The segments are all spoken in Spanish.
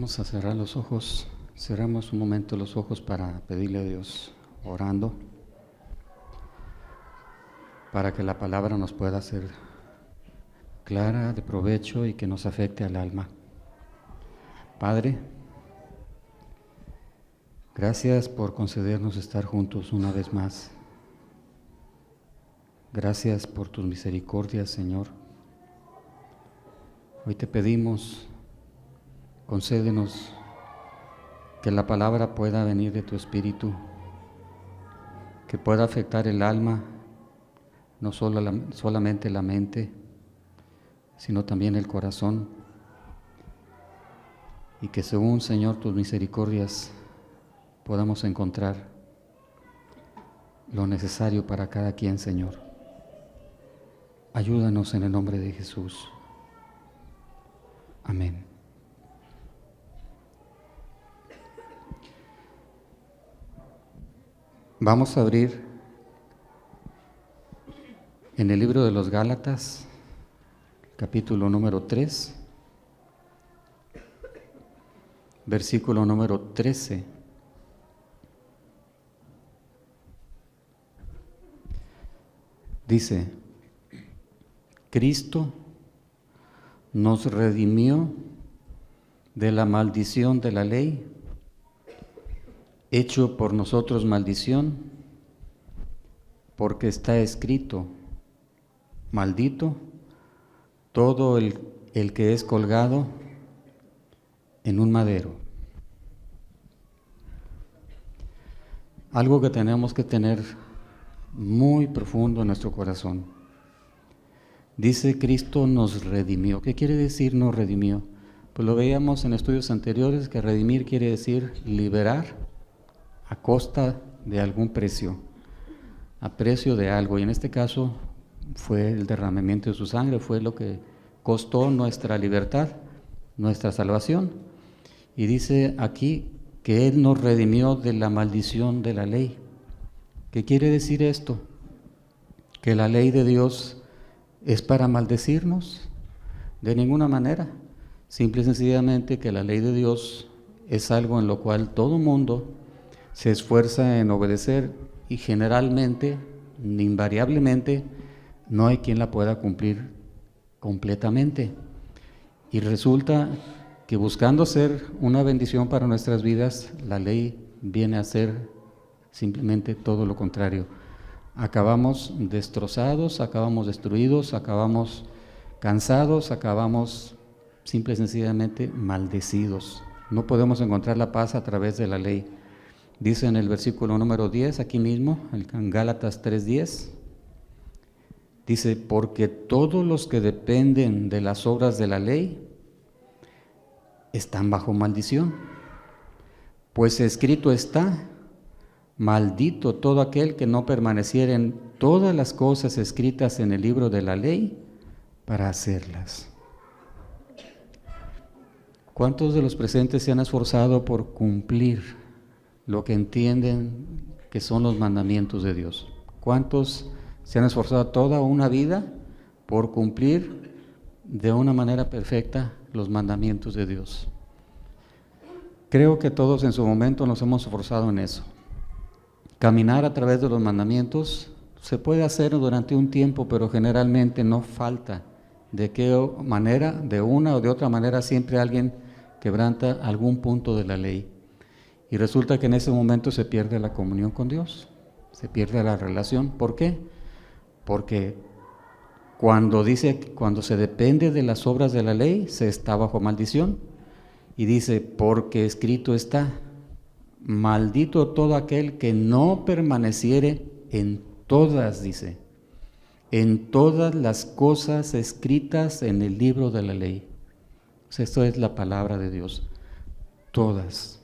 Vamos a cerrar los ojos, cerramos un momento los ojos para pedirle a Dios, orando, para que la palabra nos pueda ser clara, de provecho y que nos afecte al alma. Padre, gracias por concedernos estar juntos una vez más. Gracias por tus misericordias, Señor. Hoy te pedimos, concédenos que la palabra pueda venir de tu Espíritu, que pueda afectar el alma, no solamente la mente, sino también el corazón, y que según, Señor, tus misericordias podamos encontrar lo necesario para cada quien, Señor. Ayúdanos en el nombre de Jesús. Amén. Vamos a abrir en el libro de los Gálatas, capítulo número 3, versículo número 13. Dice: Cristo nos redimió de la maldición de la ley, hecho por nosotros maldición, porque está escrito: maldito todo el que es colgado en un madero. Algo que tenemos que tener muy profundo en nuestro corazón. Dice: Cristo nos redimió. ¿Qué quiere decir nos redimió? Pues lo veíamos en estudios anteriores, que redimir quiere decir liberar a costa de algún precio, a precio de algo, y en este caso fue el derramamiento de su sangre, fue lo que costó nuestra libertad, nuestra salvación. Y dice aquí que Él nos redimió de la maldición de la ley. ¿Qué quiere decir esto? ¿Que la ley de Dios es para maldecirnos? De ninguna manera. Simple y sencillamente que la ley de Dios es algo en lo cual todo mundo se esfuerza en obedecer, y generalmente, invariablemente, no hay quien la pueda cumplir completamente. Y resulta que buscando ser una bendición para nuestras vidas, la ley viene a ser simplemente todo lo contrario. Acabamos destrozados, acabamos destruidos, acabamos cansados, acabamos simple y sencillamente maldecidos. No podemos encontrar la paz a través de la ley. Dice en el versículo número 10, aquí mismo, en Gálatas 3:10, dice: porque todos los que dependen de las obras de la ley están bajo maldición, pues escrito está: maldito todo aquel que no permaneciera en todas las cosas escritas en el libro de la ley para hacerlas. ¿Cuántos de los presentes se han esforzado por cumplir lo que entienden que son los mandamientos de Dios? ¿Cuántos se han esforzado toda una vida por cumplir de una manera perfecta los mandamientos de Dios? Creo que todos en su momento nos hemos esforzado en eso. Caminar a través de los mandamientos se puede hacer durante un tiempo, pero generalmente no falta. ¿De qué manera? De una o de otra manera siempre alguien quebranta algún punto de la ley. Y resulta que en ese momento se pierde la comunión con Dios, se pierde la relación. ¿Por qué? Porque cuando se depende de las obras de la ley, se está bajo maldición. Y dice: porque escrito está: maldito todo aquel que no permaneciere en todas, dice, en todas las cosas escritas en el libro de la ley. O sea, esto es la palabra de Dios, todas.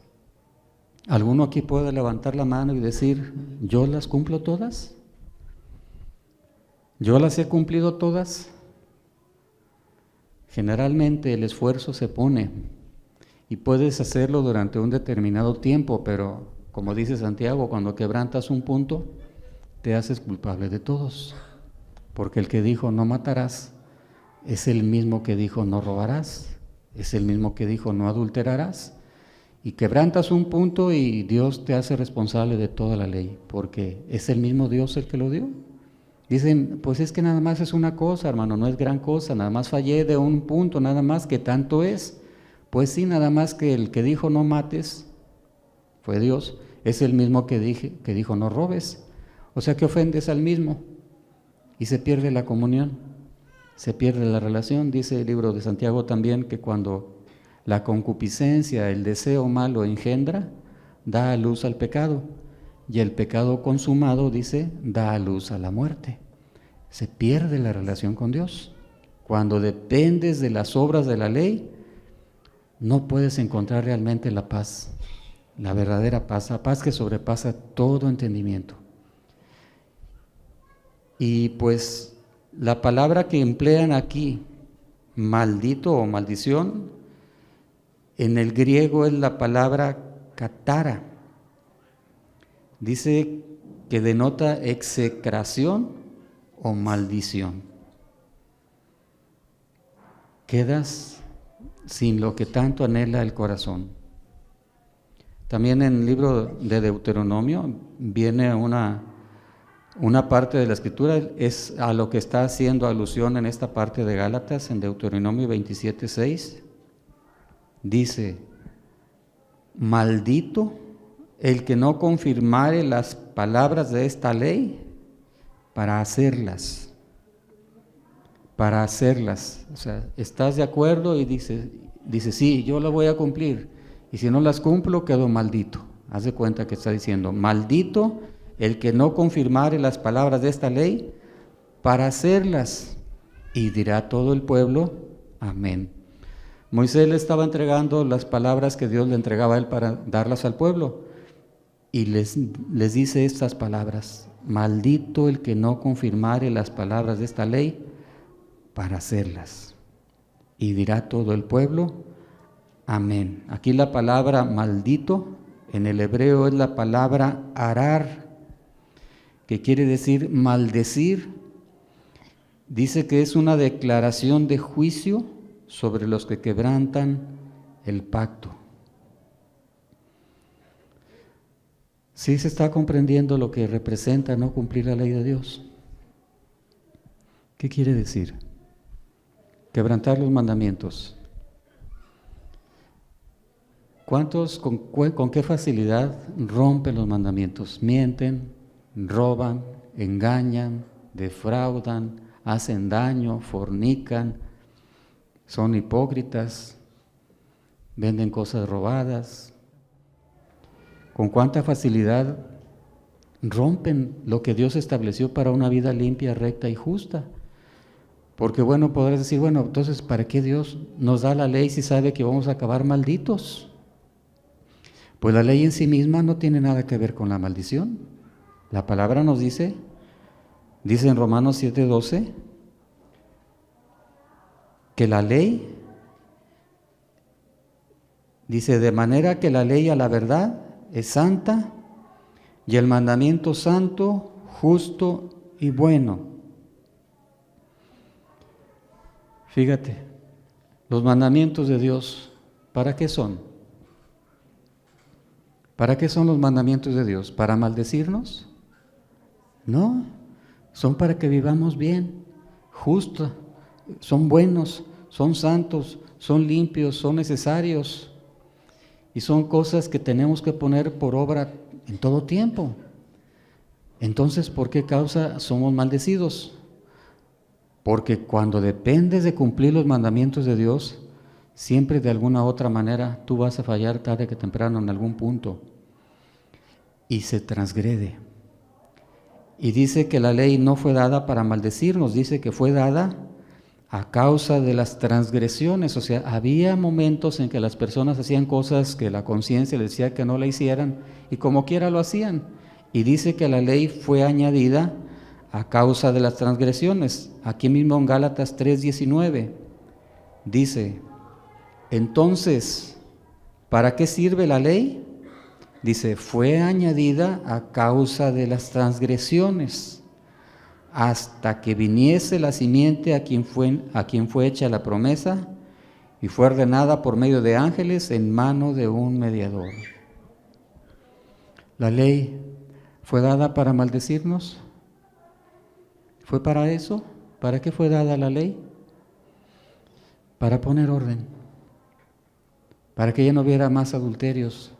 ¿Alguno aquí puede levantar la mano y decir: yo las cumplo todas? ¿Yo las he cumplido todas? Generalmente el esfuerzo se pone, y puedes hacerlo durante un determinado tiempo, pero como dice Santiago, cuando quebrantas un punto, te haces culpable de todos. Porque el que dijo no matarás es el mismo que dijo no robarás. Es el mismo que dijo, no adulterarás. Y quebrantas un punto y Dios te hace responsable de toda la ley, porque es el mismo Dios el que lo dio. Dicen, pues es que nada más es una cosa, hermano, no es gran cosa, nada más fallé de un punto, nada más que tanto es. Pues sí, nada más que el que dijo no mates, fue Dios, es el mismo que dijo no robes. O sea que ofendes al mismo y se pierde la comunión, se pierde la relación. Dice el libro de Santiago también que cuando la concupiscencia, el deseo malo engendra, da a luz al pecado. Y el pecado consumado, dice, da a luz a la muerte. Se pierde la relación con Dios. Cuando dependes de las obras de la ley, no puedes encontrar realmente la paz, la verdadera paz, la paz que sobrepasa todo entendimiento. Y pues la palabra que emplean aquí, maldito o maldición, en el griego es la palabra katara. Dice que denota execración o maldición. Quedas sin lo que tanto anhela el corazón. También en el libro de Deuteronomio viene una parte de la escritura, es a lo que está haciendo alusión en esta parte de Gálatas, en Deuteronomio 27:6. Dice, maldito el que no confirmare las palabras de esta ley para hacerlas. O sea, ¿estás de acuerdo? Y dice, sí, yo la voy a cumplir. Y si no las cumplo, quedo maldito. Haz de cuenta que está diciendo, maldito el que no confirmare las palabras de esta ley para hacerlas. Y dirá todo el pueblo, amén. Moisés le estaba entregando las palabras que Dios le entregaba a él para darlas al pueblo. Y les dice estas palabras, maldito el que no confirmare las palabras de esta ley para hacerlas. Y dirá todo el pueblo, amén. Aquí la palabra maldito en el hebreo es la palabra arar, que quiere decir maldecir. Dice que es una declaración de juicio sobre los que quebrantan el pacto. ¿Sí se está comprendiendo lo que representa no cumplir la ley de Dios? ¿Qué quiere decir? Quebrantar los mandamientos. ¿Cuántos con qué facilidad rompen los mandamientos? Mienten, roban, engañan, defraudan, hacen daño, fornican, son hipócritas, venden cosas robadas. ¿Con cuánta facilidad rompen lo que Dios estableció para una vida limpia, recta y justa? Porque bueno, podrás decir, bueno, entonces ¿para qué Dios nos da la ley si sabe que vamos a acabar malditos? Pues la ley en sí misma no tiene nada que ver con la maldición. La palabra nos dice en Romanos 7:12, que la ley, dice, de manera que la ley a la verdad es santa y el mandamiento santo, justo y bueno. Fíjate, los mandamientos de Dios, ¿para qué son? ¿Para qué son los mandamientos de Dios? ¿Para maldecirnos? No, son para que vivamos bien, justo, son buenos, son santos, son limpios, son necesarios. Y son cosas que tenemos que poner por obra en todo tiempo. Entonces, ¿por qué causa somos maldecidos? Porque cuando dependes de cumplir los mandamientos de Dios, siempre de alguna otra manera tú vas a fallar tarde que temprano en algún punto. Y se transgrede. Y dice que la ley no fue dada para maldecirnos, dice que fue dada a causa de las transgresiones. O sea, había momentos en que las personas hacían cosas que la conciencia les decía que no la hicieran y como quiera lo hacían. Y dice que la ley fue añadida a causa de las transgresiones. Aquí mismo en Gálatas 3:19 dice, entonces, ¿para qué sirve la ley? Dice, fue añadida a causa de las transgresiones, hasta que viniese la simiente a quien fue hecha la promesa, y fue ordenada por medio de ángeles en mano de un mediador. ¿La ley fue dada para maldecirnos? ¿Fue para eso? ¿Para qué fue dada la ley? Para poner orden, para que ya no hubiera más adulterios,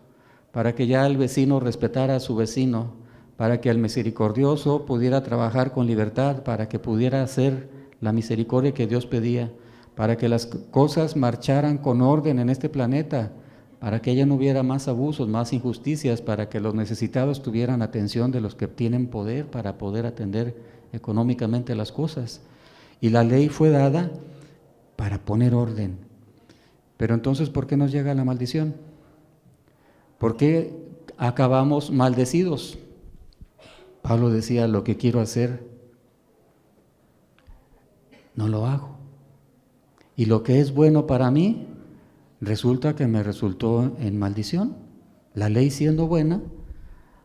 para que ya el vecino respetara a su vecino, para que el misericordioso pudiera trabajar con libertad, para que pudiera hacer la misericordia que Dios pedía, para que las cosas marcharan con orden en este planeta, para que ya no hubiera más abusos, más injusticias, para que los necesitados tuvieran atención de los que tienen poder para poder atender económicamente las cosas. Y la ley fue dada para poner orden. Pero entonces, ¿por qué nos llega la maldición? ¿Por qué acabamos maldecidos? Pablo decía, lo que quiero hacer, no lo hago. Y lo que es bueno para mí, resulta que me resultó en maldición. La ley siendo buena,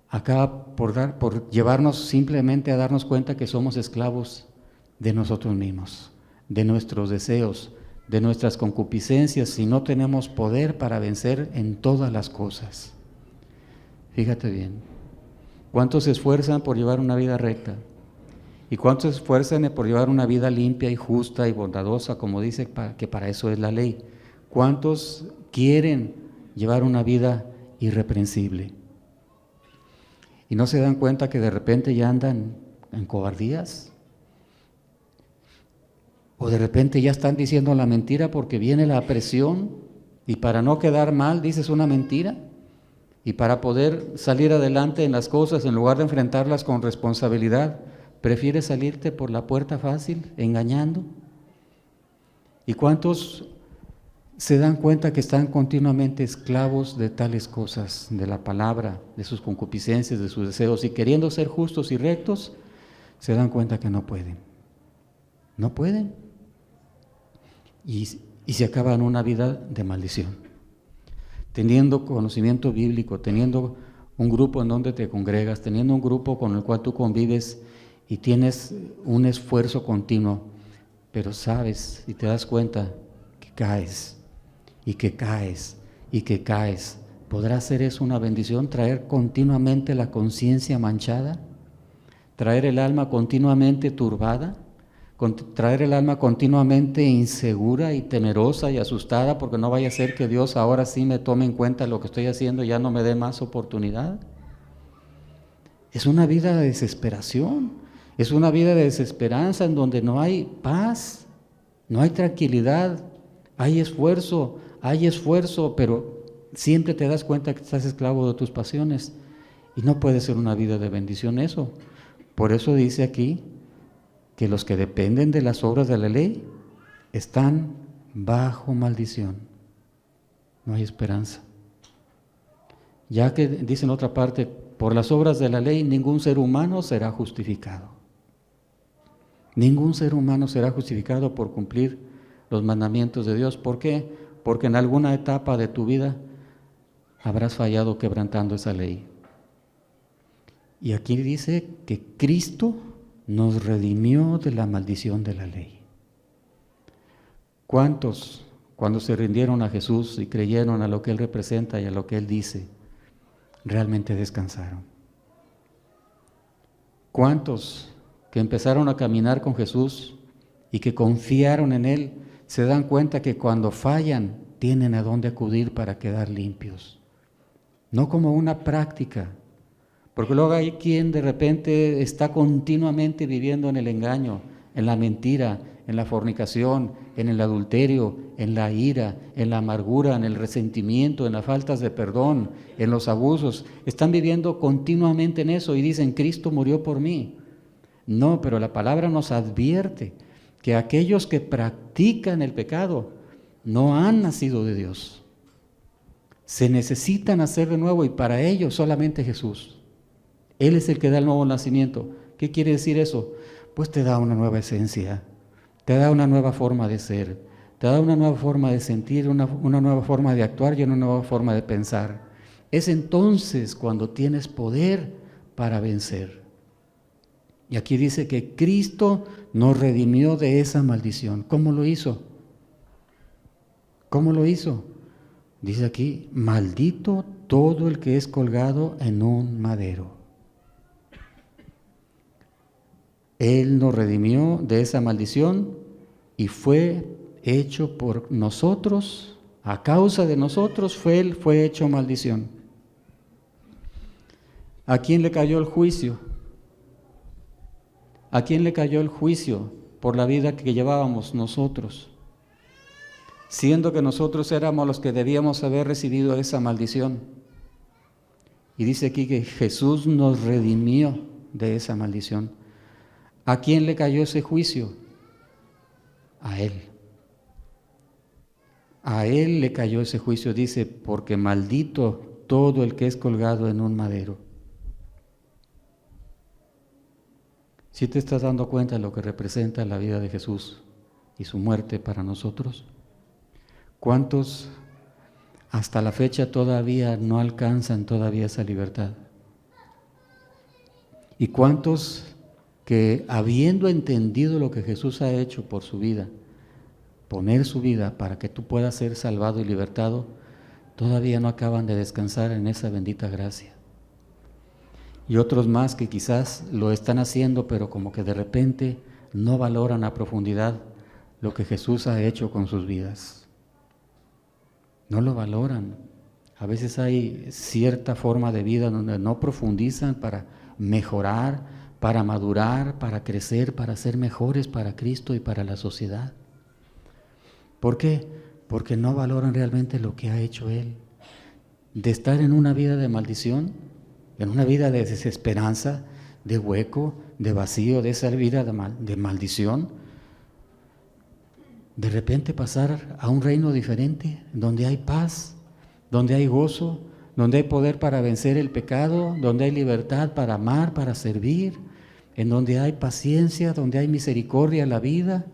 acaba por llevarnos simplemente a darnos cuenta que somos esclavos de nosotros mismos, de nuestros deseos, de nuestras concupiscencias, y no tenemos poder para vencer en todas las cosas. Fíjate bien, ¿cuántos se esfuerzan por llevar una vida recta? ¿Y cuántos se esfuerzan por llevar una vida limpia y justa y bondadosa, como dice que para eso es la ley? ¿Cuántos quieren llevar una vida irreprensible? Y no se dan cuenta que de repente ya andan en cobardías. O de repente ya están diciendo la mentira porque viene la presión y para no quedar mal dices una mentira. Y para poder salir adelante en las cosas, en lugar de enfrentarlas con responsabilidad, prefieres salirte por la puerta fácil, engañando. ¿Y cuántos se dan cuenta que están continuamente esclavos de tales cosas, de la palabra, de sus concupiscencias, de sus deseos, y queriendo ser justos y rectos, se dan cuenta que no pueden? No pueden. Y se acaban una vida de maldición. Teniendo conocimiento bíblico, teniendo un grupo en donde te congregas, teniendo un grupo con el cual tú convives y tienes un esfuerzo continuo, pero sabes y te das cuenta que caes y que caes y que caes. ¿Podrá ser eso una bendición? ¿Traer continuamente la conciencia manchada? ¿Traer el alma continuamente turbada? ¿Traer el alma continuamente insegura y temerosa y asustada porque no vaya a ser que Dios ahora sí me tome en cuenta lo que estoy haciendo y ya no me dé más oportunidad? Es una vida de desesperación, es una vida de desesperanza en donde no hay paz, no hay tranquilidad, hay esfuerzo, pero siempre te das cuenta que estás esclavo de tus pasiones y no puede ser una vida de bendición eso. Por eso dice aquí que los que dependen de las obras de la ley están bajo maldición. No hay esperanza. Ya que dice en otra parte, por las obras de la ley ningún ser humano será justificado. Ningún ser humano será justificado por cumplir los mandamientos de Dios. ¿Por qué? Porque en alguna etapa de tu vida habrás fallado quebrantando esa ley. Y aquí dice que Cristo nos redimió de la maldición de la ley. ¿Cuántos, cuando se rindieron a Jesús y creyeron a lo que Él representa y a lo que Él dice, realmente descansaron? ¿Cuántos que empezaron a caminar con Jesús y que confiaron en Él, se dan cuenta que cuando fallan tienen a dónde acudir para quedar limpios? No como una práctica, porque luego hay quien de repente está continuamente viviendo en el engaño, en la mentira, en la fornicación, en el adulterio, en la ira, en la amargura, en el resentimiento, en las faltas de perdón, en los abusos. Están viviendo continuamente en eso y dicen, Cristo murió por mí. No, pero la palabra nos advierte que aquellos que practican el pecado no han nacido de Dios. Se necesitan nacer de nuevo y para ello solamente Jesús. Él es el que da el nuevo nacimiento. ¿Qué quiere decir eso? Pues te da una nueva esencia, te da una nueva forma de ser, te da una nueva forma de sentir, una nueva forma de actuar y una nueva forma de pensar. Es entonces cuando tienes poder para vencer. Y aquí dice que Cristo nos redimió de esa maldición. ¿Cómo lo hizo? ¿Cómo lo hizo? Dice aquí, maldito todo el que es colgado en un madero. Él nos redimió de esa maldición y fue hecho por nosotros, a causa de nosotros, Él fue hecho maldición. ¿A quién le cayó el juicio? ¿A quién le cayó el juicio por la vida que llevábamos nosotros? Siendo que nosotros éramos los que debíamos haber recibido esa maldición. Y dice aquí que Jesús nos redimió de esa maldición. ¿A quién le cayó ese juicio? A Él. A Él le cayó ese juicio, dice, porque maldito todo el que es colgado en un madero. ¿Sí te estás dando cuenta de lo que representa la vida de Jesús y su muerte para nosotros? ¿Cuántos hasta la fecha todavía no alcanzan todavía esa libertad? ¿Y cuántos que habiendo entendido lo que Jesús ha hecho por su vida, poner su vida para que tú puedas ser salvado y libertado, todavía no acaban de descansar en esa bendita gracia? Y otros más que quizás lo están haciendo, pero como que de repente no valoran a profundidad lo que Jesús ha hecho con sus vidas. No lo valoran. A veces hay cierta forma de vida donde no profundizan para mejorar, para madurar, para crecer, para ser mejores para Cristo y para la sociedad. ¿Por qué? Porque no valoran realmente lo que ha hecho Él. De estar en una vida de maldición, en una vida de desesperanza, de hueco, de vacío, de esa vida de maldición, de repente pasar a un reino diferente, donde hay paz, donde hay gozo, donde hay poder para vencer el pecado, donde hay libertad para amar, para servir, en donde hay paciencia, donde hay misericordia en la vida,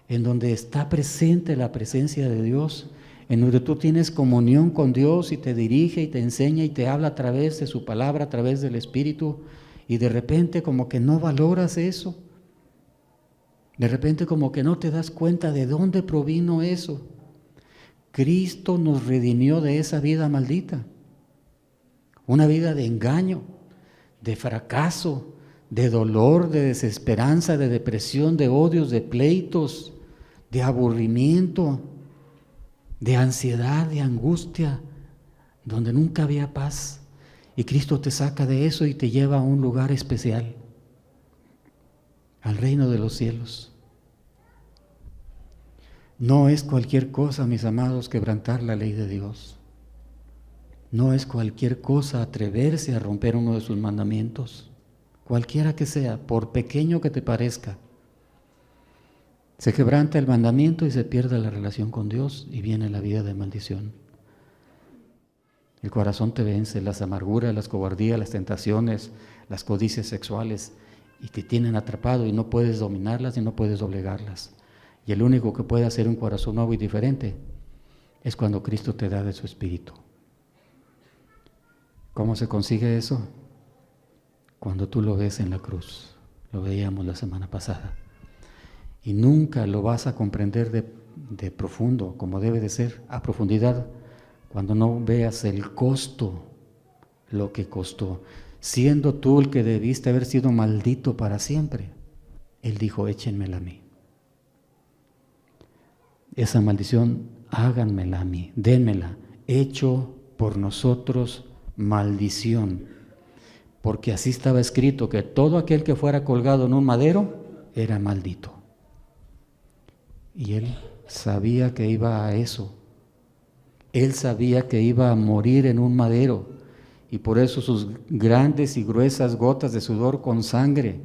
en donde está presente la presencia de Dios, en donde tú tienes comunión con Dios y te dirige y te enseña y te habla a través de su palabra, a través del Espíritu, y de repente como que no valoras eso, de repente como que no te das cuenta de dónde provino eso. Cristo nos redimió de esa vida maldita, una vida de engaño, de fracaso, de dolor, de desesperanza, de depresión, de odios, de pleitos, de aburrimiento, de ansiedad, de angustia, donde nunca había paz. Y Cristo te saca de eso y te lleva a un lugar especial, al reino de los cielos. No es cualquier cosa, mis amados, quebrantar la ley de Dios. No es cualquier cosa atreverse a romper uno de sus mandamientos, cualquiera que sea, por pequeño que te parezca. Se quebranta el mandamiento y se pierde la relación con Dios y viene la vida de maldición. El corazón te vence, las amarguras, las cobardías, las tentaciones, las codicias sexuales, y te tienen atrapado y no puedes dominarlas y no puedes doblegarlas. Y el único que puede hacer un corazón nuevo y diferente es cuando Cristo te da de su Espíritu. ¿Cómo se consigue eso? Cuando tú lo ves en la cruz. Lo veíamos la semana pasada. Y nunca lo vas a comprender de profundo, como debe de ser, a profundidad, cuando no veas el costo, lo que costó. Siendo tú el que debiste haber sido maldito para siempre, Él dijo, échenmela a mí. Esa maldición, háganmela a mí, dénmela, hecho por nosotros maldición. Porque así estaba escrito, que todo aquel que fuera colgado en un madero era maldito. Y Él sabía que iba a eso. Él sabía que iba a morir en un madero. Y por eso sus grandes y gruesas gotas de sudor con sangre,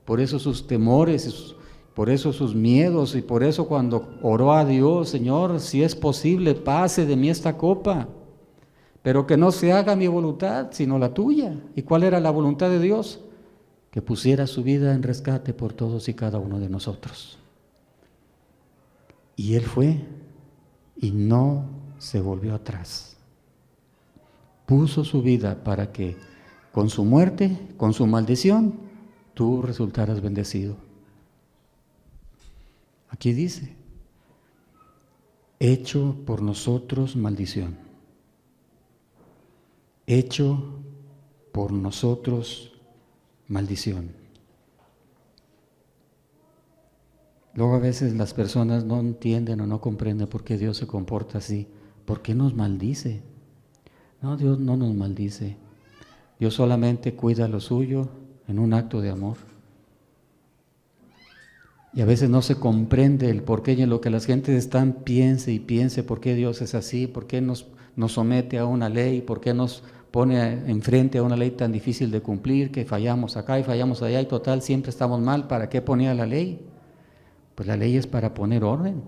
por eso sus temores, por eso sus miedos, y por eso cuando oró a Dios, Señor, si es posible, pase de mí esta copa, pero que no se haga mi voluntad, sino la tuya. ¿Y cuál era la voluntad de Dios? Que pusiera su vida en rescate por todos y cada uno de nosotros. Y Él fue y no se volvió atrás. Puso su vida para que con su muerte, con su maldición, tú resultaras bendecido. Aquí dice, hecho por nosotros maldición, hecho por nosotros maldición. Luego a veces las personas no entienden o no comprenden por qué Dios se comporta así. ¿Por qué nos maldice? No, Dios no nos maldice. Dios solamente cuida lo suyo en un acto de amor. Y a veces no se comprende el porqué, y en lo que las gentes están piense y piense por qué Dios es así, por qué nos somete a una ley, por qué nos pone enfrente a una ley tan difícil de cumplir, que fallamos acá y fallamos allá y total siempre estamos mal. ¿Para qué ponía la ley? Pues la ley es para poner orden,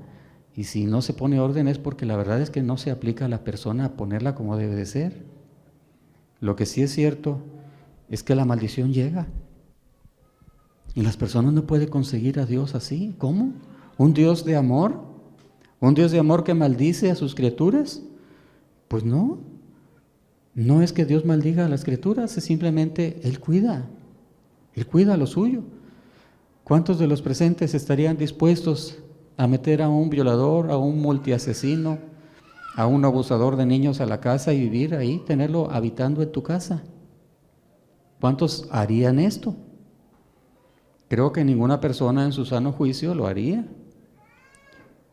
y si no se pone orden es porque la verdad es que no se aplica a la persona a ponerla como debe de ser. Lo que sí es cierto es que la maldición llega, y las personas no pueden conseguir a Dios así. ¿Cómo? ¿Un Dios de amor? ¿Un Dios de amor que maldice a sus criaturas? Pues no, no es que Dios maldiga a las criaturas, es simplemente Él cuida lo suyo. ¿Cuántos de los presentes estarían dispuestos a meter a un violador, a un multiasesino, a un abusador de niños a la casa y vivir ahí, tenerlo habitando en tu casa? ¿Cuántos harían esto? Creo que ninguna persona en su sano juicio lo haría.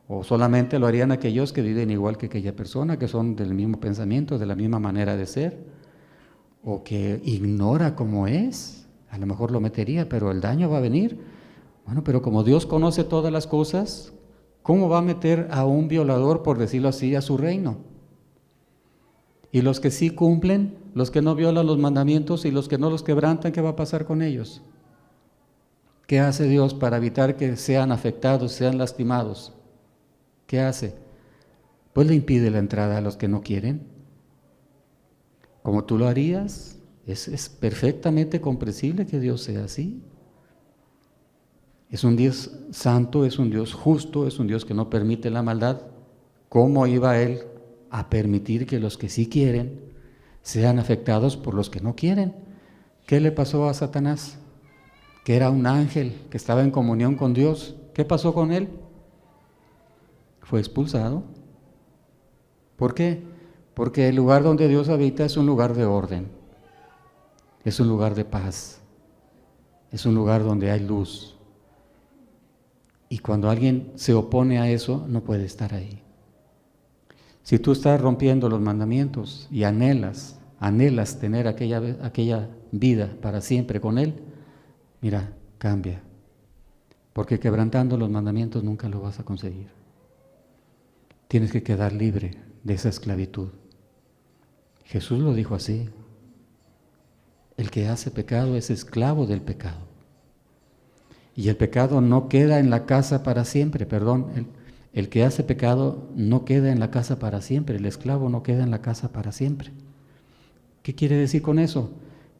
O solamente lo harían aquellos que viven igual que aquella persona, que son del mismo pensamiento, de la misma manera de ser, o que ignora cómo es. A lo mejor lo metería, pero el daño va a venir. Bueno, pero como Dios conoce todas las cosas, ¿cómo va a meter a un violador, por decirlo así, a su reino? Y los que sí cumplen, los que no violan los mandamientos y los que no los quebrantan, ¿qué va a pasar con ellos? ¿Qué hace Dios para evitar que sean afectados, sean lastimados? ¿Qué hace? Pues le impide la entrada a los que no quieren. Como tú lo harías, es perfectamente comprensible que Dios sea así. Es un Dios santo, es un Dios justo, es un Dios que no permite la maldad. ¿Cómo iba Él a permitir que los que sí quieren sean afectados por los que no quieren? ¿Qué le pasó a Satanás? Que era un ángel que estaba en comunión con Dios. ¿Qué pasó con él? Fue expulsado. ¿Por qué? Porque el lugar donde Dios habita es un lugar de orden, es un lugar de paz, es un lugar donde hay luz. Y cuando alguien se opone a eso, no puede estar ahí. Si tú estás rompiendo los mandamientos y anhelas tener aquella vida para siempre con Él, mira, cambia, porque quebrantando los mandamientos nunca lo vas a conseguir. Tienes que quedar libre de esa esclavitud. Jesús lo dijo así: el que hace pecado es esclavo del pecado. Y el pecado no queda en la casa para siempre, el que hace pecado no queda en la casa para siempre, el esclavo no queda en la casa para siempre. ¿Qué quiere decir con eso?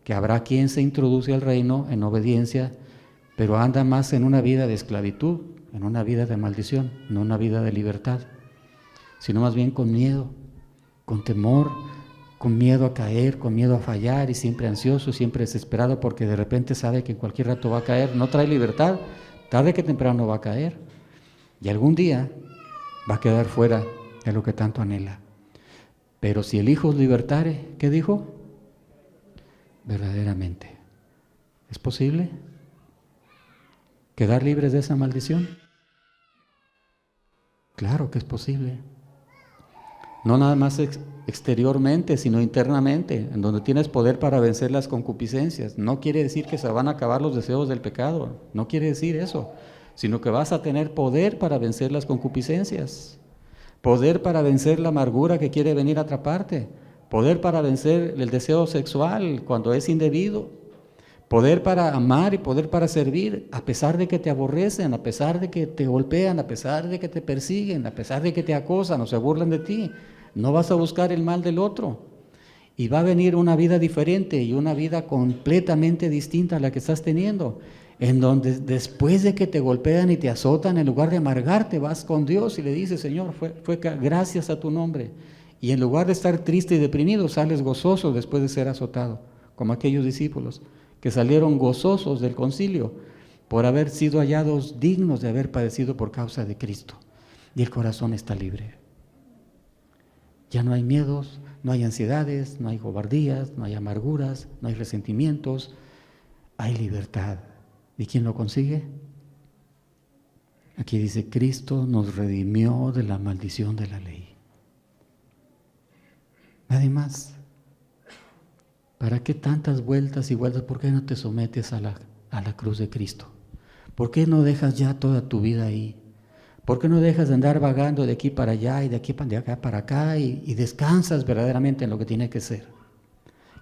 Que habrá quien se introduce al reino en obediencia, pero anda más en una vida de esclavitud, en una vida de maldición, no una vida de libertad, sino más bien con miedo, con temor, con miedo a caer, con miedo a fallar, y siempre ansioso, siempre desesperado, porque de repente sabe que en cualquier rato va a caer. No trae libertad, tarde que temprano va a caer, y algún día va a quedar fuera de lo que tanto anhela. Pero si el Hijo os libertare, ¿qué dijo? Verdaderamente. ¿Es posible quedar libres de esa maldición? Claro que es posible. No nada más exteriormente, sino internamente, en donde tienes poder para vencer las concupiscencias. No quiere decir que se van a acabar los deseos del pecado, no quiere decir eso, sino que vas a tener poder para vencer las concupiscencias, poder para vencer la amargura que quiere venir a atraparte, poder para vencer el deseo sexual cuando es indebido, poder para amar y poder para servir, a pesar de que te aborrecen, a pesar de que te golpean, a pesar de que te persiguen, a pesar de que te acosan o se burlan de ti. No vas a buscar el mal del otro, y va a venir una vida diferente y una vida completamente distinta a la que estás teniendo, en donde después de que te golpean y te azotan, en lugar de amargarte, vas con Dios y le dices: Señor, fue gracias a tu nombre. Y en lugar de estar triste y deprimido, sales gozoso después de ser azotado, como aquellos discípulos que salieron gozosos del concilio por haber sido hallados dignos de haber padecido por causa de Cristo. Y el corazón está libre. Ya no hay miedos, no hay ansiedades, no hay cobardías, no hay amarguras, no hay resentimientos, hay libertad. ¿Y quién lo consigue? Aquí dice, Cristo nos redimió de la maldición de la ley. Nadie más. ¿Para qué tantas vueltas y vueltas? ¿Por qué no te sometes a la cruz de Cristo? ¿Por qué no dejas ya toda tu vida ahí? ¿Por qué no dejas de andar vagando de aquí para allá y de acá para acá y descansas verdaderamente en lo que tiene que ser?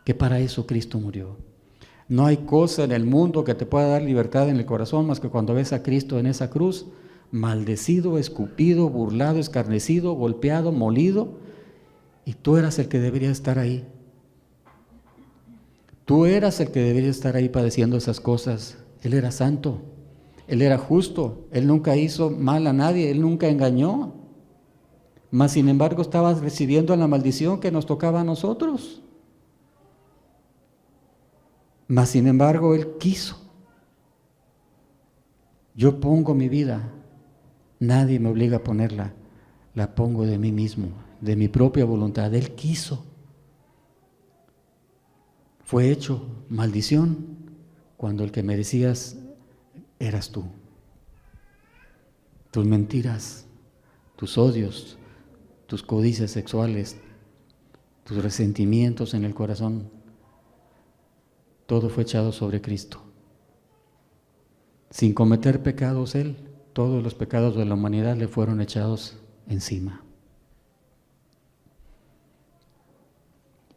Que para eso Cristo murió. No hay cosa en el mundo que te pueda dar libertad en el corazón más que cuando ves a Cristo en esa cruz, maldecido, escupido, burlado, escarnecido, golpeado, molido, y tú eras el que debería estar ahí. Tú eras el que debería estar ahí padeciendo esas cosas. Él era santo, Él era justo, Él nunca hizo mal a nadie, Él nunca engañó. Mas sin embargo estabas recibiendo la maldición que nos tocaba a nosotros. Mas sin embargo Él quiso. Yo pongo mi vida, nadie me obliga a ponerla, la pongo de mí mismo, de mi propia voluntad. Él quiso. Fue hecho maldición cuando el que merecías eras tú. Tus mentiras, tus odios, tus codicias sexuales, tus resentimientos en el corazón, todo fue echado sobre Cristo. Sin cometer pecados Él, todos los pecados de la humanidad le fueron echados encima.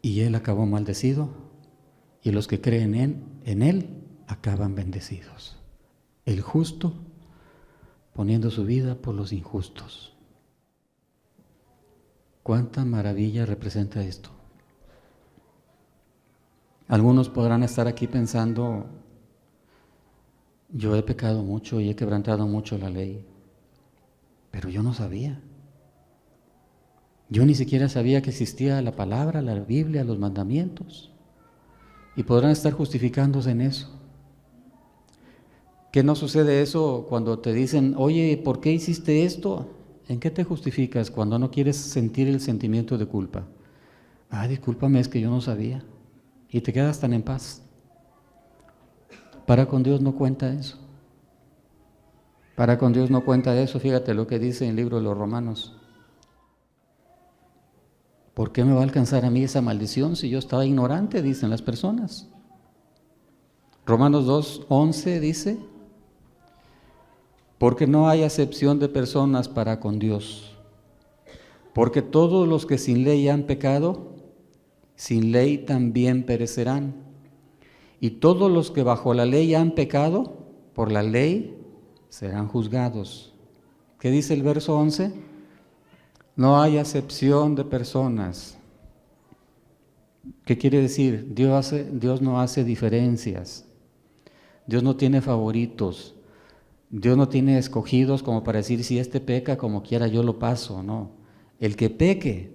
Y Él acabó maldecido, y los que creen en Él acaban bendecidos. El justo poniendo su vida por los injustos. ¿Cuánta maravilla representa esto? Algunos podrán estar aquí pensando, yo he pecado mucho y he quebrantado mucho la ley, pero yo no sabía. Yo ni siquiera sabía que existía la palabra, la Biblia, los mandamientos. Y podrán estar justificándose en eso. ¿Qué no sucede eso cuando te dicen, oye, ¿por qué hiciste esto? ¿En qué te justificas cuando no quieres sentir el sentimiento de culpa? Discúlpame, es que yo no sabía. Y te quedas tan en paz. Para con Dios no cuenta eso. Para con Dios no cuenta eso. Fíjate lo que dice en el libro de los Romanos. ¿Por qué me va a alcanzar a mí esa maldición si yo estaba ignorante? Dicen las personas. Romanos 2:11 dice, porque no hay acepción de personas para con Dios, porque todos los que sin ley han pecado, sin ley también perecerán, y todos los que bajo la ley han pecado, por la ley serán juzgados. ¿Qué dice el verso 11? No hay acepción de personas. ¿Qué quiere decir? Dios no hace diferencias. Dios no tiene favoritos. Dios no tiene escogidos como para decir, si este peca, como quiera yo lo paso. No. El que peque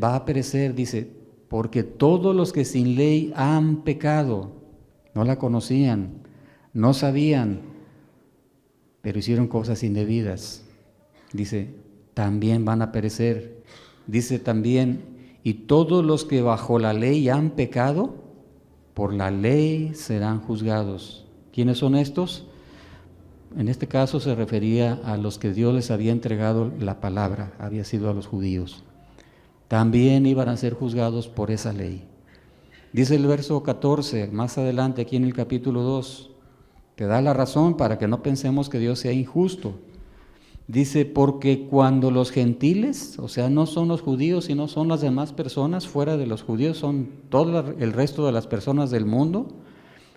va a perecer, dice, porque todos los que sin ley han pecado, no la conocían, no sabían, pero hicieron cosas indebidas. Dice, también van a perecer. Dice también, y todos los que bajo la ley han pecado, por la ley serán juzgados. ¿Quiénes son estos? En este caso se refería a los que Dios les había entregado la palabra, había sido a los judíos. También iban a ser juzgados por esa ley. Dice el verso 14, más adelante aquí en el capítulo 2, que da la razón para que no pensemos que Dios sea injusto. Dice, porque cuando los gentiles, o sea, no son los judíos, sino son las demás personas fuera de los judíos, son todo el resto de las personas del mundo,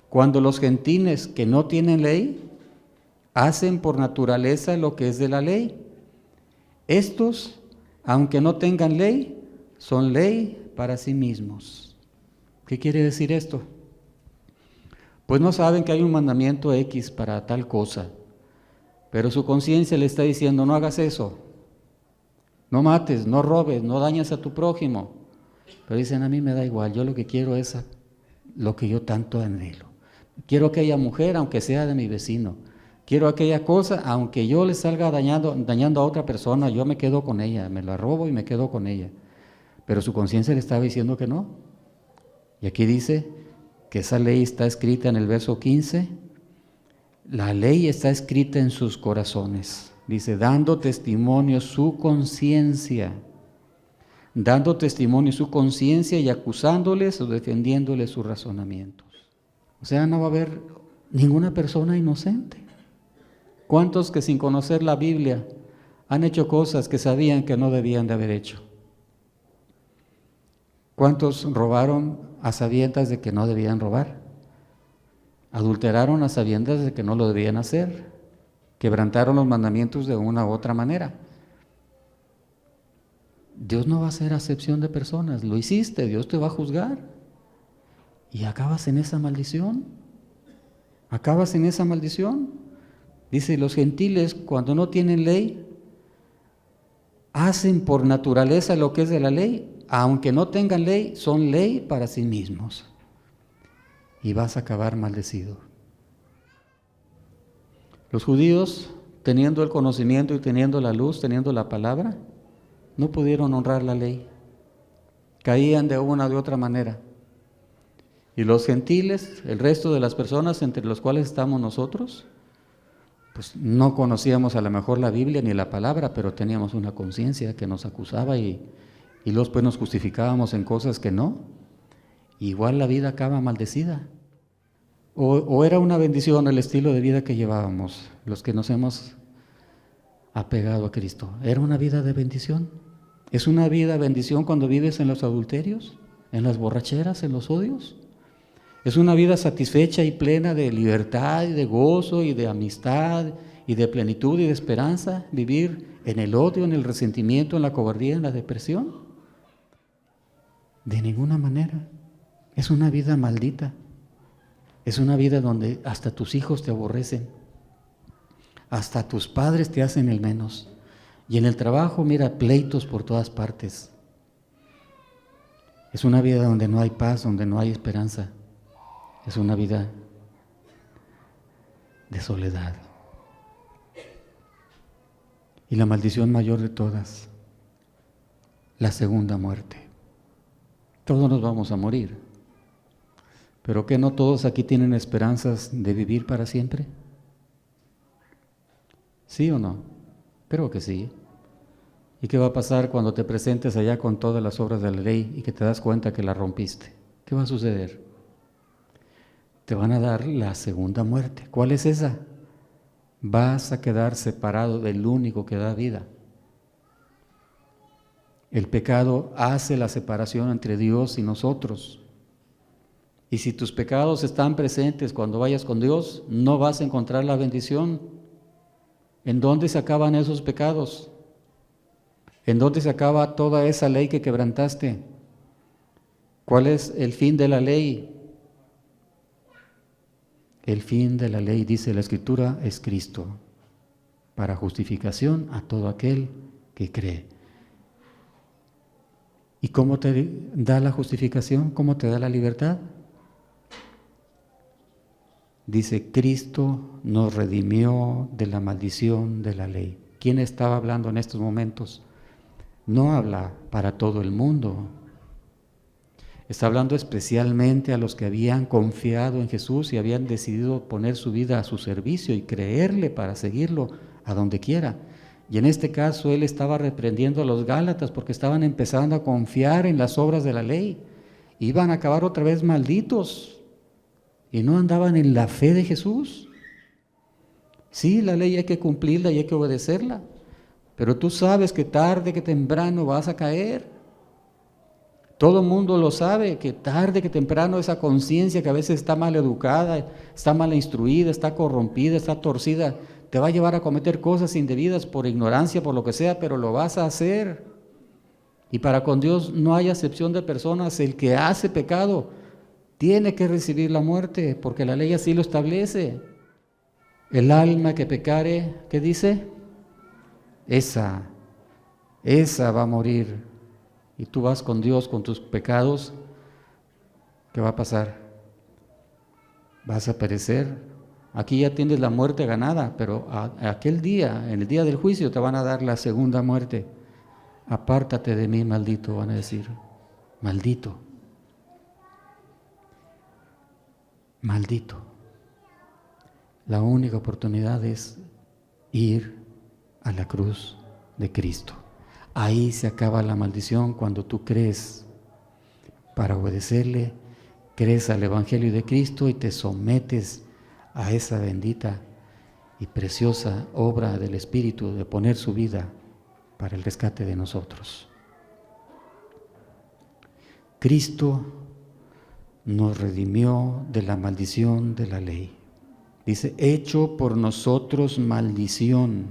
cuando los gentiles que no tienen ley, hacen por naturaleza lo que es de la ley. Estos, aunque no tengan ley, son ley para sí mismos. ¿Qué quiere decir esto? Pues no saben que hay un mandamiento X para tal cosa, pero su conciencia le está diciendo, no hagas eso, no mates, no robes, no dañes a tu prójimo. Pero dicen, a mí me da igual, yo lo que quiero es lo que yo tanto anhelo. Quiero aquella mujer, aunque sea de mi vecino. Quiero aquella cosa, aunque yo le salga dañando a otra persona, yo me quedo con ella, me la robo y me quedo con ella. Pero su conciencia le estaba diciendo que no. Y aquí dice que esa ley está escrita en el verso 15. La ley está escrita en sus corazones. Dice, dando testimonio su conciencia. Dando testimonio su conciencia y acusándoles o defendiéndoles sus razonamientos. O sea, no va a haber ninguna persona inocente. ¿Cuántos que sin conocer la Biblia han hecho cosas que sabían que no debían de haber hecho? ¿Cuántos robaron a sabiendas de que no debían robar? Adulteraron a sabiendas de que no lo debían hacer. Quebrantaron los mandamientos de una u otra manera. Dios no va a hacer acepción de personas. Lo hiciste, Dios te va a juzgar. Y acabas en esa maldición. Acabas en esa maldición. Dice, los gentiles cuando no tienen ley, hacen por naturaleza lo que es de la ley. Aunque no tengan ley, son ley para sí mismos. Y vas a acabar maldecido. Los judíos, teniendo el conocimiento y teniendo la luz, teniendo la palabra, no pudieron honrar la ley. Caían de una o de otra manera. Y los gentiles, el resto de las personas entre los cuales estamos nosotros, pues no conocíamos a lo mejor la Biblia ni la palabra, pero teníamos una conciencia que nos acusaba y luego pues nos justificábamos en cosas que no. Igual la vida acaba maldecida. O era una bendición el estilo de vida que llevábamos, los que nos hemos apegado a Cristo. Era una vida de bendición. Es una vida de bendición cuando vives en los adulterios, en las borracheras, en los odios. Es una vida satisfecha y plena de libertad y de gozo y de amistad y de plenitud y de esperanza. Vivir en el odio, en el resentimiento, en la cobardía, en la depresión. De ninguna manera. Es una vida maldita. Es una vida donde hasta tus hijos te aborrecen. Hasta tus padres te hacen el menos. Y en el trabajo, mira, pleitos por todas partes. Es una vida donde no hay paz, donde no hay esperanza. Es una vida de soledad. Y la maldición mayor de todas, la segunda muerte. Todos nos vamos a morir. ¿Pero qué no todos aquí tienen esperanzas de vivir para siempre? ¿Sí o no? Creo que sí. ¿Y qué va a pasar cuando te presentes allá con todas las obras de la ley y que te das cuenta que la rompiste? ¿Qué va a suceder? Te van a dar la segunda muerte. ¿Cuál es esa? Vas a quedar separado del único que da vida. El pecado hace la separación entre Dios y nosotros. Y si tus pecados están presentes cuando vayas con Dios, no vas a encontrar la bendición. ¿En dónde se acaban esos pecados? ¿En dónde se acaba toda esa ley que quebrantaste? ¿Cuál es el fin de la ley? El fin de la ley, dice la Escritura, es Cristo, para justificación a todo aquel que cree. ¿Y cómo te da la justificación? ¿Cómo te da la libertad? Dice, Cristo nos redimió de la maldición de la ley. ¿Quién estaba hablando en estos momentos? No habla para todo el mundo. Está hablando especialmente a los que habían confiado en Jesús y habían decidido poner su vida a su servicio y creerle para seguirlo a donde quiera. Y en este caso él estaba reprendiendo a los Gálatas porque estaban empezando a confiar en las obras de la ley. Iban a acabar otra vez malditos y no andaban en la fe de Jesús. Sí, la ley hay que cumplirla y hay que obedecerla, pero tú sabes que tarde que temprano vas a caer. Todo el mundo lo sabe, que tarde que temprano esa conciencia que a veces está mal educada, está mal instruida, está corrompida, está torcida, te va a llevar a cometer cosas indebidas por ignorancia, por lo que sea, pero lo vas a hacer. Y para con Dios no hay acepción de personas. El que hace pecado tiene que recibir la muerte, porque la ley así lo establece. El alma que pecare, ¿qué dice? Esa va a morir. Y tú vas con Dios con tus pecados, ¿qué va a pasar? Vas a perecer Aquí ya tienes la muerte ganada, pero aquel día, en el día del juicio, te van a dar la segunda muerte. Apártate de mí, maldito, van a decir. Maldito. Maldito. La única oportunidad es ir a la cruz de Cristo. Ahí se acaba la maldición cuando tú crees para obedecerle, crees al Evangelio de Cristo y te sometes a esa bendita y preciosa obra del Espíritu de poner su vida para el rescate de nosotros. Cristo nos redimió de la maldición de la ley. Dice, hecho por nosotros maldición.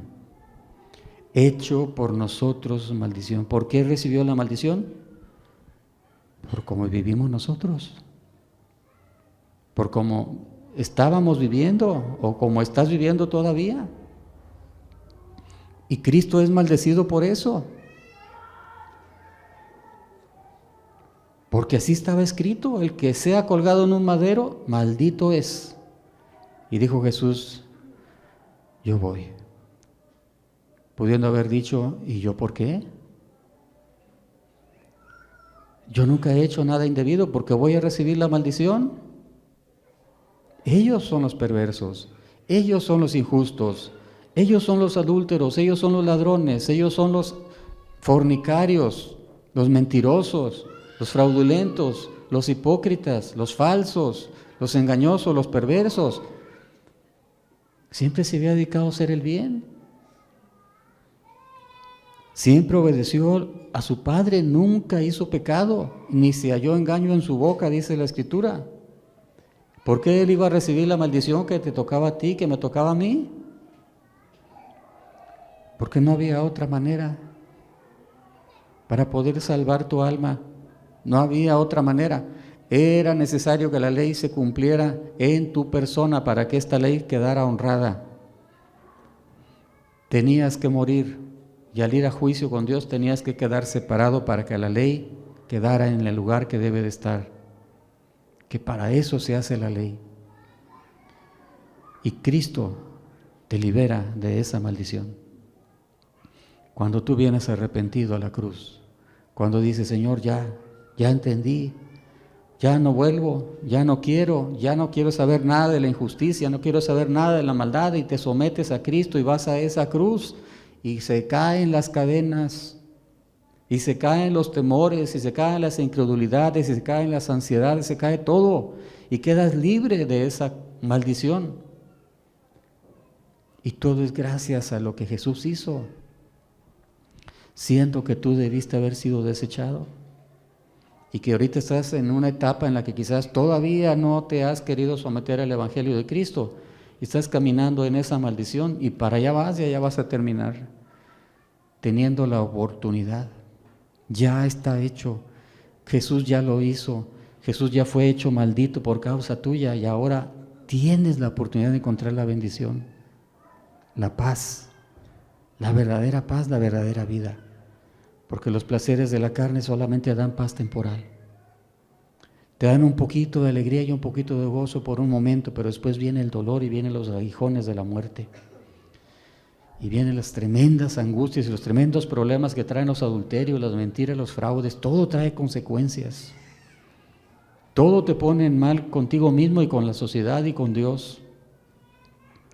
Hecho por nosotros maldición. ¿Por qué recibió la maldición? Por cómo vivimos nosotros. Por cómo estábamos viviendo o como estás viviendo todavía. Y Cristo es maldecido por eso. Porque así estaba escrito, el que sea colgado en un madero, maldito es. Y dijo Jesús, yo voy. Pudiendo haber dicho, ¿y yo por qué? Yo nunca he hecho nada indebido porque voy a recibir la maldición. Ellos son los perversos, ellos son los injustos, ellos son los adúlteros, ellos son los ladrones, ellos son los fornicarios, los mentirosos, los fraudulentos, los hipócritas, los falsos, los engañosos, los perversos. Siempre se había dedicado a hacer el bien. Siempre obedeció a su padre, nunca hizo pecado, ni se halló engaño en su boca, dice la Escritura. ¿Por qué él iba a recibir la maldición que te tocaba a ti, que me tocaba a mí? Porque no había otra manera para poder salvar tu alma. No había otra manera. Era necesario que la ley se cumpliera en tu persona para que esta ley quedara honrada. Tenías que morir y al ir a juicio con Dios tenías que quedar separado para que la ley quedara en el lugar que debe de estar. Que para eso se hace la ley. Y Cristo te libera de esa maldición. Cuando tú vienes arrepentido a la cruz, cuando dices, Señor, ya entendí, ya no vuelvo, ya no quiero saber nada de la injusticia, no quiero saber nada de la maldad, y te sometes a Cristo y vas a esa cruz y se caen las cadenas, y se caen los temores, y se caen las incredulidades, y se caen las ansiedades, se cae todo, y quedas libre de esa maldición. Y todo es gracias a lo que Jesús hizo. Siento que tú debiste haber sido desechado y que ahorita estás en una etapa en la que quizás todavía no te has querido someter al Evangelio de Cristo y estás caminando en esa maldición y para allá vas y allá vas a terminar teniendo la oportunidad. Ya está hecho, Jesús ya lo hizo, Jesús ya fue hecho maldito por causa tuya y ahora tienes la oportunidad de encontrar la bendición, la paz, la verdadera vida. Porque los placeres de la carne solamente dan paz temporal. Te dan un poquito de alegría y un poquito de gozo por un momento, pero después viene el dolor y vienen los aguijones de la muerte. Y vienen las tremendas angustias y los tremendos problemas que traen los adulterios, las mentiras, los fraudes. Todo trae consecuencias. Todo te pone en mal contigo mismo y con la sociedad y con Dios.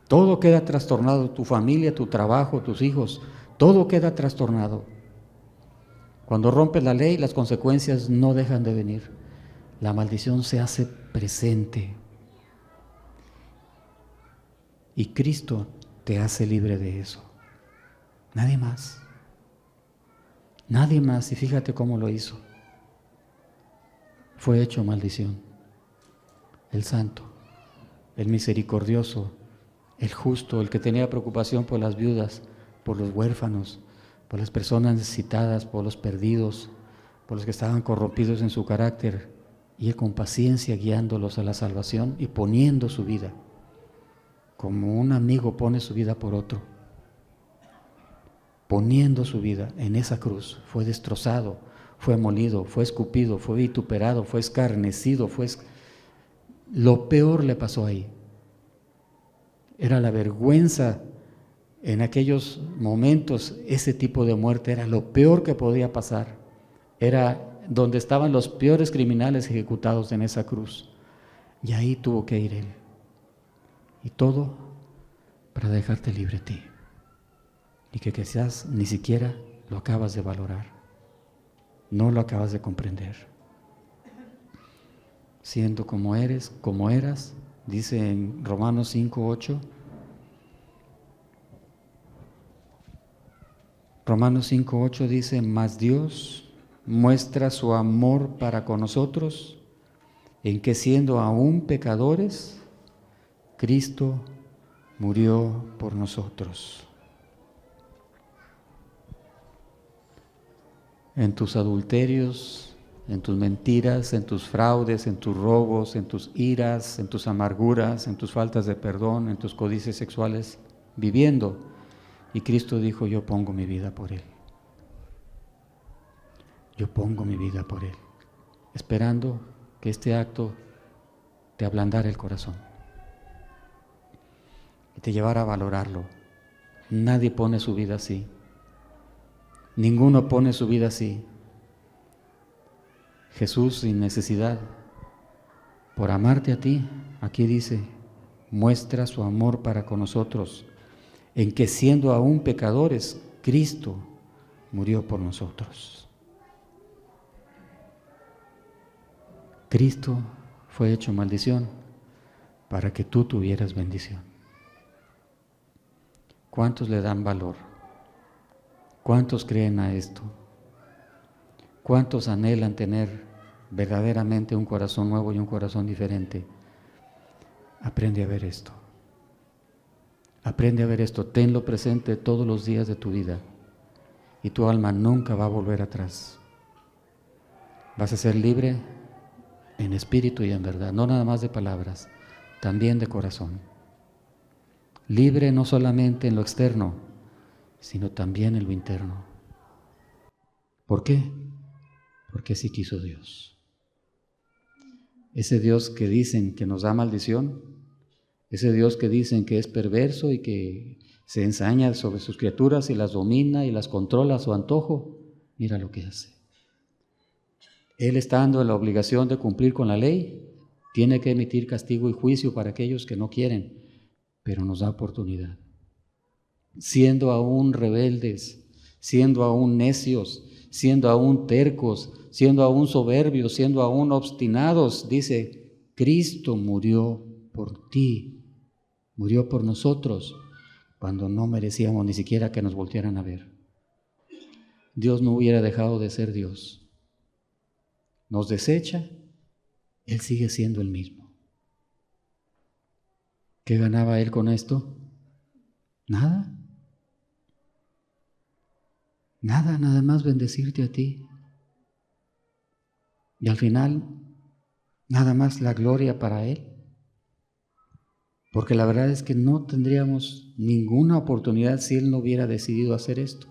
Todo queda trastornado, tu familia, tu trabajo, tus hijos, todo queda trastornado. Cuando rompes la ley, las consecuencias no dejan de venir. La maldición se hace presente. Y Cristo te hace libre de eso. Nadie más. Nadie más. Y fíjate cómo lo hizo. Fue hecho maldición. El santo, el misericordioso, el justo, el que tenía preocupación por las viudas, por los huérfanos, por las personas necesitadas, por los perdidos, por los que estaban corrompidos en su carácter, y Él con paciencia guiándolos a la salvación y poniendo su vida, como un amigo pone su vida por otro, poniendo su vida en esa cruz. Fue destrozado, fue molido, fue escupido, fue vituperado, fue escarnecido, lo peor le pasó ahí. Era la vergüenza en aquellos momentos. Ese tipo de muerte era lo peor que podía pasar. Era donde estaban los peores criminales ejecutados en esa cruz. Y ahí tuvo que ir Él. Y todo para dejarte libre a ti. Y que quizás ni siquiera lo acabas de valorar. No lo acabas de comprender. Siendo como eres, como eras, dice en Romanos 5:8. Romanos 5:8 dice: mas Dios muestra su amor para con nosotros, en que siendo aún pecadores, Cristo murió por nosotros. En tus adulterios, en tus mentiras, en tus fraudes, en tus robos, en tus iras, en tus amarguras, en tus faltas de perdón, en tus codicias sexuales, viviendo. Y Cristo dijo: yo pongo mi vida por Él. Yo pongo mi vida por Él, esperando que este acto te ablandara el corazón y te llevara a valorarlo. Nadie pone su vida así. Ninguno pone su vida así. Jesús, sin necesidad, por amarte a ti, aquí dice, muestra su amor para con nosotros, en que siendo aún pecadores, Cristo murió por nosotros. Cristo fue hecho maldición para que tú tuvieras bendición. ¿Cuántos le dan valor? ¿Cuántos creen a esto? ¿Cuántos anhelan tener verdaderamente un corazón nuevo y un corazón diferente? Aprende a ver esto. Aprende a ver esto. Tenlo presente todos los días de tu vida y tu alma nunca va a volver atrás. Vas a ser libre en espíritu y en verdad, no nada más de palabras, también de corazón. Libre no solamente en lo externo, sino también en lo interno. ¿Por qué? Porque así quiso Dios. Ese Dios que dicen que nos da maldición, ese Dios que dicen que es perverso y que se ensaña sobre sus criaturas y las domina y las controla a su antojo, mira lo que hace. Él, estando en la obligación de cumplir con la ley, tiene que emitir castigo y juicio para aquellos que no quieren, pero nos da oportunidad. Siendo aún rebeldes, siendo aún necios, siendo aún tercos, siendo aún soberbios, siendo aún obstinados, dice, Cristo murió por ti, murió por nosotros, cuando no merecíamos ni siquiera que nos voltearan a ver. Dios no hubiera dejado de ser Dios. Nos desecha, Él sigue siendo el mismo. ¿Qué ganaba Él con esto? Nada. Nada más bendecirte a ti. Y al final, nada más la gloria para Él. Porque la verdad es que no tendríamos ninguna oportunidad si Él no hubiera decidido hacer esto.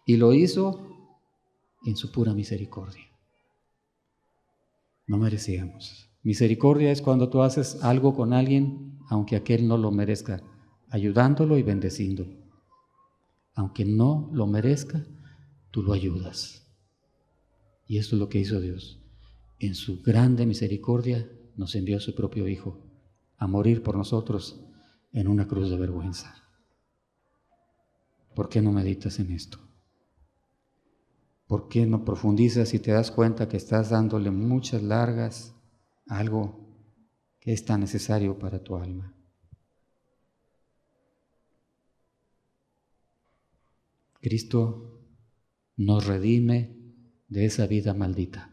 Y lo hizo en su pura misericordia. No merecíamos. Misericordia es cuando tú haces algo con alguien, aunque aquel no lo merezca, ayudándolo y bendeciéndolo. Aunque no lo merezca, tú lo ayudas. Y esto es lo que hizo Dios. En su grande misericordia nos envió a su propio Hijo a morir por nosotros en una cruz de vergüenza. ¿Por qué no meditas en esto? ¿Por qué no profundizas y te das cuenta que estás dándole muchas largas a algo que es tan necesario para tu alma? Cristo nos redime de esa vida maldita.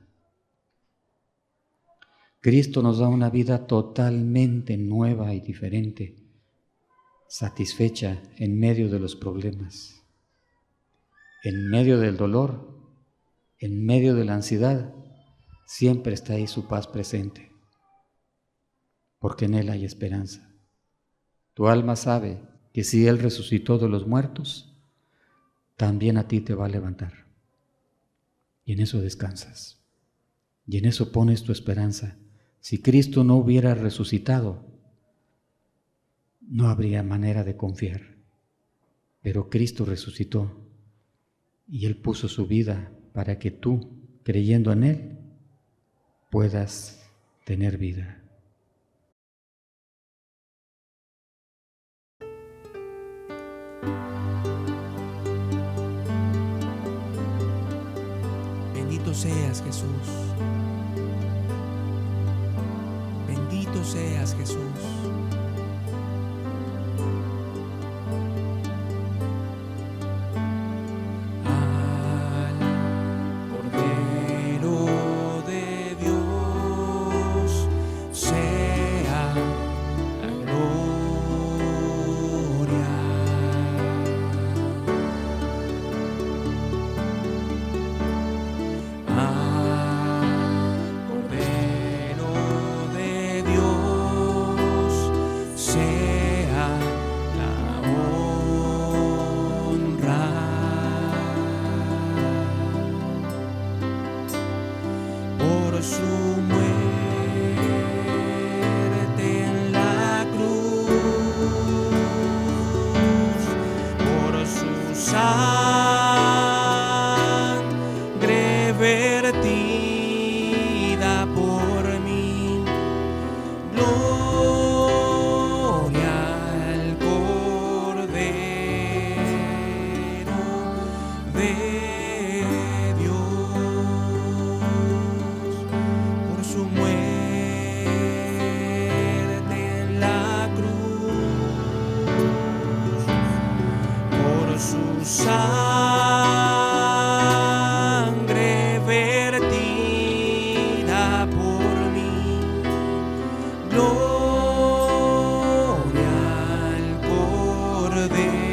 Cristo nos da una vida totalmente nueva y diferente, satisfecha en medio de los problemas, en medio del dolor, en medio de la ansiedad. Siempre está ahí su paz presente, porque en Él hay esperanza. Tu alma sabe que si Él resucitó de los muertos, también a ti te va a levantar. Y en eso descansas. Y en eso pones tu esperanza. Si Cristo no hubiera resucitado, no habría manera de confiar. Pero Cristo resucitó y Él puso su vida para que tú, creyendo en Él, puedas tener vida. Bendito seas, Jesús. Bendito seas, Jesús. Gloria al Cordero.